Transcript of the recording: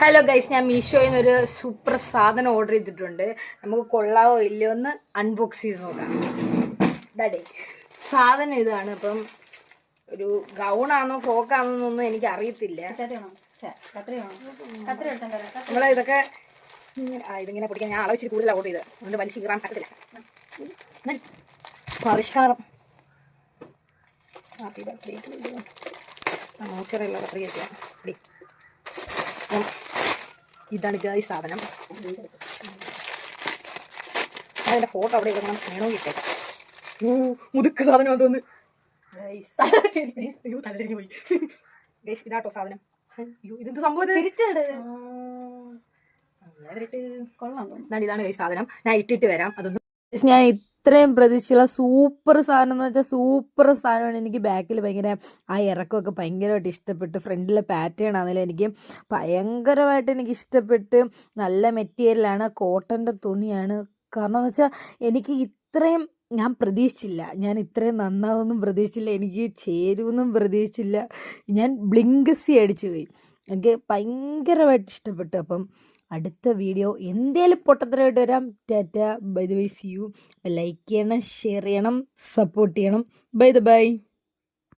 Hello guys, ഞാൻ മീഷോയിൽ നിന്ന് ഒരു സൂപ്പർ സാധനം ഓർഡർ ചെയ്തിട്ടുണ്ട്. നമുക്ക് കൊള്ളാവോ ഇല്ലയോ എന്ന് അൺബോക്സ് ചെയ്ത് നോക്കാം. ഡേ സാധനം ഇതാണ്. അപ്പം ഒരു ഗൗണാണോ ഫ്രോക്കാണോ എന്നൊന്നും എനിക്ക് അറിയത്തില്ല. നമ്മളെ ഇതൊക്കെ ഇതിങ്ങനെ പൊടിക്കാൻ ഞാൻ അളവിച്ചിട്ട് കൂടുതൽ ഓർഡർ ചെയ്ത് അതുകൊണ്ട് വലിച്ചു കീറാൻ പറ്റത്തില്ല. പരിഷ്കാരം മോച്ചറുള്ള പത്രിക. ഇതാണ് ഈ സാധനം. അതിൻ്റെ ഫോട്ടോ അവിടെ ഇടണം. വേണോ കിട്ടേ മുതുക്ക് സാധനം അതൊന്ന് തലതിരിഞ്ഞ് പോയി. ഇതാട്ടോ സാധനം. ഇതെന്ത് സംഭവം? ഇതാണ് സാധനം. ഞാൻ ഇട്ടിട്ട് വരാം. അതൊന്ന് ഞാൻ ഇത്രയും പ്രതീക്ഷയുള്ള സൂപ്പർ സാധനം എന്ന് വെച്ചാൽ സൂപ്പർ സാധനമാണ്. എനിക്ക് ബാക്കിൽ ഭയങ്കര ആ ഇറക്കമൊക്കെ ഭയങ്കരമായിട്ട് ഇഷ്ടപ്പെട്ടു. ഫ്രണ്ടിലെ പാറ്റേൺ ആണെങ്കിലും എനിക്ക് ഭയങ്കരമായിട്ട് എനിക്ക് ഇഷ്ടപ്പെട്ട്. നല്ല മെറ്റീരിയലാണ്, കോട്ടൻ്റെ തുണിയാണ്. കാരണം എന്ന് വെച്ചാൽ എനിക്ക് ഇത്രയും ഞാൻ പ്രതീക്ഷിച്ചില്ല. ഞാൻ ഇത്രയും നന്നാവൊന്നും പ്രതീക്ഷിച്ചില്ല. എനിക്ക് ചേരുമെന്നും പ്രതീക്ഷിച്ചില്ല. ഞാൻ ബ്ലിങ്കസി അടിച്ചു പോയി. എനിക്ക് ഭയങ്കരമായിട്ട് ഇഷ്ടപ്പെട്ടു. അപ്പം അടുത്ത വീഡിയോ എന്തേലും പൊട്ടത്തരമായിട്ട് വരാം. Tata, bye the bye, see you. Like ചെയ്യണം, ഷെയർ ചെയ്യണം, സപ്പോർട്ട് ചെയ്യണം. Bye the by.